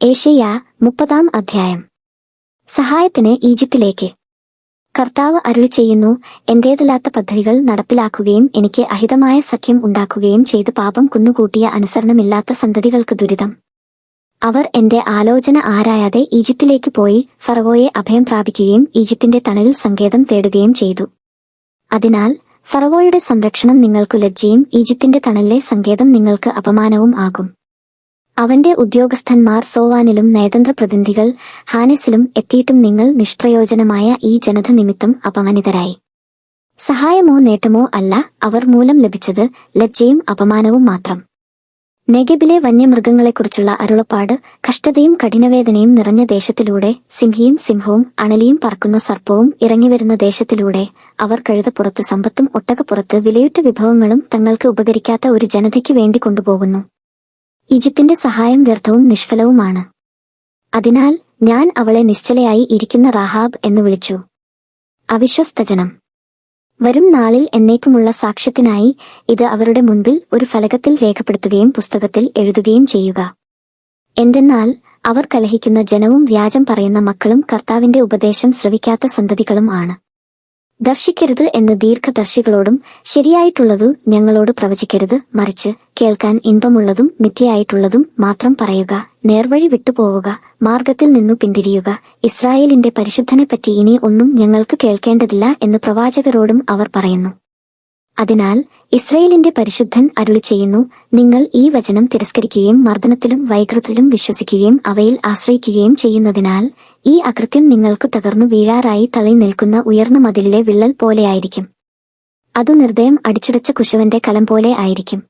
ഏശയ്യാ 30-ാം അധ്യായം. സഹായത്തിന് ഈജിപ്തിലേക്ക്. കർത്താവ് അരുളിച്ചെയ്യുന്നു, എന്റേതല്ലാത്ത പദ്ധതികൾ നടപ്പിലാക്കുകയും എനിക്ക് അഹിതമായ സഖ്യം ഉണ്ടാക്കുകയും ചെയ്ത് പാപം കുന്നുകൂട്ടിയ അനുസരണമില്ലാത്ത സന്തതികൾക്ക് ദുരിതം. അവർ എന്റെ ആലോചന ആരായാതെ ഈജിപ്തിലേക്ക് പോയി ഫറവോയെ അഭയം പ്രാപിക്കുകയും ഈജിപ്തിന്റെ തണലിൽ സങ്കേതം തേടുകയും ചെയ്തു. അതിനാൽ ഫറവോയുടെ സംരക്ഷണം നിങ്ങൾക്കു ലജ്ജയും ഈജിപ്തിന്റെ തണലിലെ സങ്കേതം നിങ്ങൾക്ക് അപമാനവും ആകും. അവന്റെ ഉദ്യോഗസ്ഥന്മാർ സോവാനിലും നയതന്ത്ര പ്രതിനിധികൾ ഹാനെസിലും എത്തിയിട്ടും നിങ്ങൾ നിഷ്പ്രയോജനമായ ഈ ജനത നിമിത്തം അപമാനിതരായി. സഹായമോ നേട്ടമോ അല്ല അവർ മൂലം ലഭിച്ചത്, ലജ്ജയും അപമാനവും മാത്രം. നെഗബിലെ വന്യമൃഗങ്ങളെക്കുറിച്ചുള്ള അരുളപ്പാട്. കഷ്ടതയും കഠിനവേദനയും നിറഞ്ഞ ദേശത്തിലൂടെ സിംഹവും അണലിയും പറക്കുന്ന സർപ്പവും ഇറങ്ങിവരുന്ന ദേശത്തിലൂടെ അവർ കഴുതപ്പുറത്ത് സമ്പത്തും ഒട്ടകപ്പുറത്ത് വിലയുറ്റ വിഭവങ്ങളും തങ്ങൾക്ക് ഉപകരിക്കാത്ത ഒരു ജനതയ്ക്കു വേണ്ടി കൊണ്ടുപോകുന്നു. ഈജിപ്തിന്റെ സഹായം വ്യർത്ഥവും നിഷ്ഫലവുമാണ്. അതിനാൽ ഞാൻ അവളെ നിശ്ചലയായി ഇരിക്കുന്ന റാഹാബ് എന്ന് വിളിച്ചു. അവിശ്വസ്തജനം. വരും നാളിൽ എന്നേക്കുമുള്ള സാക്ഷ്യത്തിനായി ഇത് അവരുടെ മുൻപിൽ ഒരു ഫലകത്തിൽ രേഖപ്പെടുത്തുകയും പുസ്തകത്തിൽ എഴുതുകയും ചെയ്യുക. എന്തെന്നാൽ അവർ കലഹിക്കുന്ന ജനവും വ്യാജം പറയുന്ന മക്കളും കർത്താവിന്റെ ഉപദേശം ശ്രവിക്കാത്ത സന്തതികളും ആണ്. ദർശിക്കരുത് എന്ന് ദീർഘദർശികളോടും ശരിയായിട്ടുള്ളതു ഞങ്ങളോട് പ്രവചിക്കരുത്, മറിച്ച് കേൾക്കാൻ ഇൻപമുള്ളതും മിഥ്യയായിട്ടുള്ളതും മാത്രം പറയുക. നേർവഴി വിട്ടുപോവുക, മാർഗത്തിൽ നിന്നു പിന്തിരിയുക. ഇസ്രായേലിന്റെ പരിശുദ്ധനെപ്പറ്റി ഇനി ഒന്നും ഞങ്ങൾക്ക് കേൾക്കേണ്ടതില്ല എന്ന് പ്രവാചകരോടും അവർ പറയുന്നു. അതിനാൽ ഇസ്രായേലിന്റെ പരിശുദ്ധൻ അരുളിച്ചെയ്യുന്നു, നിങ്ങൾ ഈ വചനം തിരസ്കരിക്കുകയും മർദ്ദനത്തിലും വൈകൃതത്തിലും വിശ്വസിക്കുകയും അവയിൽ ആശ്രയിക്കുകയും ചെയ്യുന്നതിനാൽ ഈ അകൃത്യം നിങ്ങൾക്ക് തകർന്നു വീഴാറായി തള്ളി നിൽക്കുന്ന ഉയർന്ന മതിലിലെ വിള്ളൽ പോലെയായിരിക്കും. അതു നിർദ്ദയം അടിച്ചുടച്ച കുശവന്റെ കലം പോലെ ആയിരിക്കും.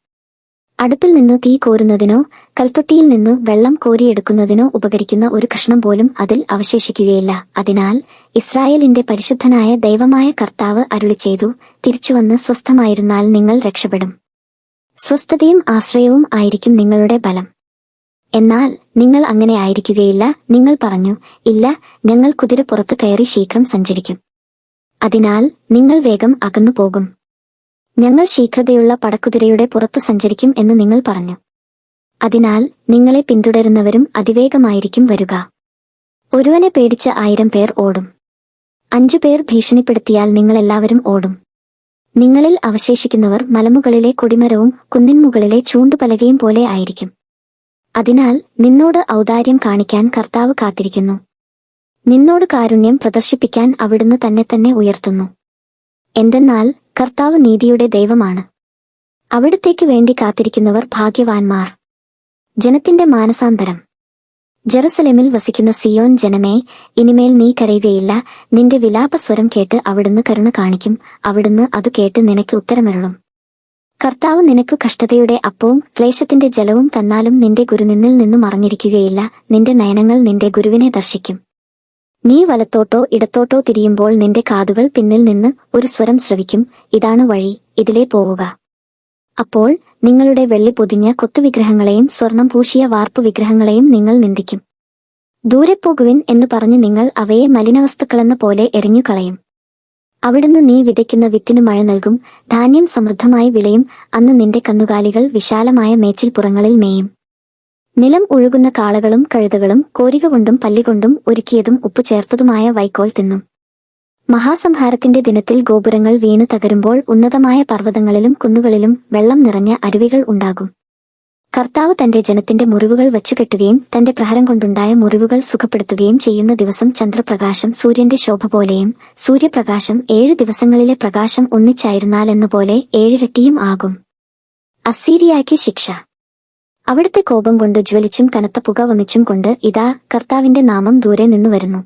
അടുപ്പിൽ നിന്നു തീ കോരുന്നതിനോ കൽത്തൊട്ടിയിൽ നിന്നു വെള്ളം കോരിയെടുക്കുന്നതിനോ ഉപകരിക്കുന്ന ഒരു കഷ്ണം പോലും അതിൽ അവശേഷിക്കുകയില്ല. അതിനാൽ ഇസ്രായേലിന്റെ പരിശുദ്ധനായ ദൈവമായ കർത്താവ് അരുളിച്ചെയ്തു, തിരിച്ചുവന്ന് സ്വസ്ഥമായിരുന്നാൽ നിങ്ങൾ രക്ഷപ്പെടും. സ്വസ്ഥതയും ആശ്രയവും ആയിരിക്കും നിങ്ങളുടെ ബലം. എന്നാൽ നിങ്ങൾ അങ്ങനെ ആയിരിക്കുകയില്ല. നിങ്ങൾ പറഞ്ഞു, ഇല്ല, ഞങ്ങൾ കുതിരപ്പുറത്ത് കയറി ശീഘ്രം സഞ്ചരിക്കും. അതിനാൽ നിങ്ങൾ വേഗം അകന്നു പോകും. ഞങ്ങൾ ശീഘ്രതയുള്ള പടക്കുതിരയുടെ പുറത്തു സഞ്ചരിക്കും എന്ന് നിങ്ങൾ പറഞ്ഞു. അതിനാൽ നിങ്ങളെ പിന്തുടരുന്നവരും അതിവേഗമായിരിക്കും വരിക. ഒരുവനെ പേടിച്ച് 1000 പേർ ഓടും. 5 പേർ ഭീഷണിപ്പെടുത്തിയാൽ നിങ്ങളെല്ലാവരും ഓടും. നിങ്ങളിൽ അവശേഷിക്കുന്നവർ മലമുകളിലെ കൊടിമരവും കുന്നിൻമുകളിലെ ചൂണ്ടുപലകയും പോലെ ആയിരിക്കും. അതിനാൽ നിന്നോട് ഔദാര്യം കാണിക്കാൻ കർത്താവ് കാത്തിരിക്കുന്നു. നിന്നോട് കാരുണ്യം പ്രദർശിപ്പിക്കാൻ അവിടുന്ന് തന്നെ ഉയർത്തുന്നു. എന്തെന്നാൽ കർത്താവ് നീതിയുടെ ദൈവമാണ്. അവിടുത്തേക്ക് വേണ്ടി കാത്തിരിക്കുന്നവർ ഭാഗ്യവാന്മാർ. ജനത്തിന്റെ മാനസാന്തരം. ജെറുസലേമിൽ വസിക്കുന്ന സിയോൻ ജനമേ, ഇനിമേൽ നീ കരയുകയില്ല. നിന്റെ വിലാപസ്വരം കേട്ട് അവിടുന്ന് കരുണ കാണിക്കും. അവിടുന്ന് അത് കേട്ട് നിനക്ക് ഉത്തരമരുളും. കർത്താവ് നിനക്ക് കഷ്ടതയുടെ അപ്പവും ക്ലേശത്തിന്റെ ജലവും തന്നാലും നിന്റെ ഗുരുനിന്നിൽ നിന്നു മറഞ്ഞിരിക്കുകയില്ല. നിന്റെ നയനങ്ങൾ നിന്റെ ഗുരുവിനെ ദർശിക്കും. നീ വലത്തോട്ടോ ഇടത്തോട്ടോ തിരിയുമ്പോൾ നിന്റെ കാതുകൾ പിന്നിൽ നിന്ന് ഒരു സ്വരം ശ്രവിക്കും, ഇതാണ് വഴി, ഇതിലേ പോവുക. അപ്പോൾ നിങ്ങളുടെ വെള്ളി പൊതിഞ്ഞ കൊത്തുവിഗ്രഹങ്ങളെയും സ്വർണം പൂശിയ വാർപ്പു വിഗ്രഹങ്ങളെയും നിങ്ങൾ നിന്ദിക്കും. ദൂരെ പോകുവിൻ എന്ന് പറഞ്ഞ് നിങ്ങൾ അവയെ മലിനവസ്തുക്കളെന്ന പോലെ എറിഞ്ഞുകളയും. അവിടുന്ന് നീ വിതയ്ക്കുന്ന വിത്തിനു മഴ നൽകും, ധാന്യം സമൃദ്ധമായി വിളയും. അന്ന് നിന്റെ കന്നുകാലികൾ വിശാലമായ മേച്ചിൽപ്പുറങ്ങളിൽ മേയും. നിലം ഒഴുകുന്ന കാളകളും കഴുതകളും കോരിക കൊണ്ടും പല്ലികൊണ്ടും ഒരുക്കിയതും ഉപ്പു ചേർത്തതുമായ വൈക്കോൽ തിന്നും. മഹാസംഹാരത്തിന്റെ ദിനത്തിൽ ഗോപുരങ്ങൾ വീണു തകരുമ്പോൾ ഉന്നതമായ പർവ്വതങ്ങളിലും കുന്നുകളിലും വെള്ളം നിറഞ്ഞ അരുവികൾ ഉണ്ടാകും. കർത്താവ് തന്റെ ജനത്തിന്റെ മുറിവുകൾ വച്ചുകെട്ടുകയും തന്റെ പ്രഹരം കൊണ്ടുണ്ടായ മുറിവുകൾ സുഖപ്പെടുത്തുകയും ചെയ്യുന്ന ദിവസം ചന്ദ്രപ്രകാശം സൂര്യന്റെ ശോഭ പോലെയും സൂര്യപ്രകാശം 7 ദിവസങ്ങളിലെ പ്രകാശം ഒന്നിച്ചായിരുന്നാലെന്നപോലെ 7 ഇരട്ടിയും ആകും. അസ്സീരിയയ്ക്ക് ശിക്ഷ. അവിടുത്തെ കോപം കൊണ്ട് ജ്വലിച്ചും കനത്ത പുക വമിച്ചും കൊണ്ട് ഇതാ കർത്താവിന്റെ നാമം ദൂരെ നിന്നു വരുന്നു.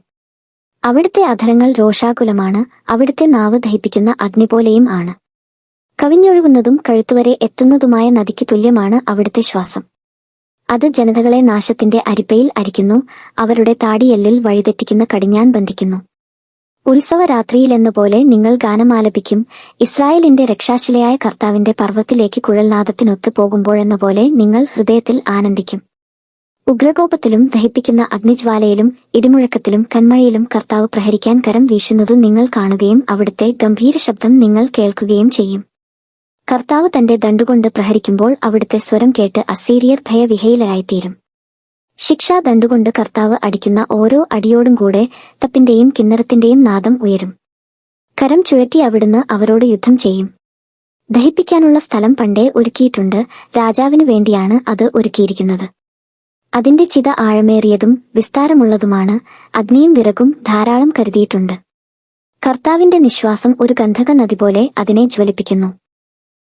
അവിടുത്തെ അധരങ്ങൾ രോഷാകുലമാണ്, അവിടുത്തെ നാവ് ദഹിപ്പിക്കുന്ന അഗ്നി പോലെയും ആണ്. കവിഞ്ഞൊഴുകുന്നതും കഴുത്തുവരെ എത്തുന്നതുമായ നദിക്ക് തുല്യമാണ് അവിടുത്തെ ശ്വാസം. അത് ജനതകളെ നാശത്തിന്റെ അരിപ്പയിൽ അരിക്കുന്നു, അവരുടെ താടിയെല്ലിൽ വഴിതെറ്റിക്കുന്ന കടിഞ്ഞാൻ ബന്ധിക്കുന്നു. ഉത്സവരാത്രിയിലെന്ന പോലെ നിങ്ങൾ ഗാനമാലപിക്കും. ഇസ്രായേലിന്റെ രക്ഷാശിലയായ കർത്താവിന്റെ പർവ്വത്തിലേക്ക് കുഴൽനാദത്തിനൊത്തു പോകുമ്പോഴെന്ന പോലെ നിങ്ങൾ ഹൃദയത്തിൽ ആനന്ദിക്കും. ഉഗ്രകോപത്തിലും ദഹിപ്പിക്കുന്ന അഗ്നിജ്വാലയിലും ഇടിമുഴക്കത്തിലും കന്മഴയിലും കർത്താവ് പ്രഹരിക്കാൻ കരം വീശുന്നതു നിങ്ങൾ കാണുകയും അവിടുത്തെ ഗംഭീര ശബ്ദം നിങ്ങൾ കേൾക്കുകയും ചെയ്യും. കർത്താവ് തന്റെ ദണ്ടുകൊണ്ട് പ്രഹരിക്കുമ്പോൾ അവിടുത്തെ സ്വരം കേട്ട് അസ്സീരിയർ ഭയവിഹയിലരായിത്തീരും. ശിക്ഷാദണ്ഡുകൊണ്ട് കർത്താവ് അടിക്കുന്ന ഓരോ അടിയോടും കൂടെ തപ്പിന്റെയും കിന്നരത്തിന്റെയും നാദം ഉയരും. കരം ചുഴറ്റി അവിടുന്ന് അവരോട് യുദ്ധം ചെയ്യും. ദഹിപ്പിക്കാനുള്ള സ്ഥലം പണ്ടേ ഒരുക്കിയിട്ടുണ്ട്. രാജാവിനു വേണ്ടിയാണ് അത് ഒരുക്കിയിരിക്കുന്നത്. അതിന്റെ ചിത ആഴമേറിയതും വിസ്താരമുള്ളതുമാണ്. അഗ്നിയും വിറകും ധാരാളം കരുതിയിട്ടുണ്ട്. കർത്താവിന്റെ നിശ്വാസം ഒരു ഗന്ധക നദി പോലെ അതിനെ ജ്വലിപ്പിക്കുന്നു.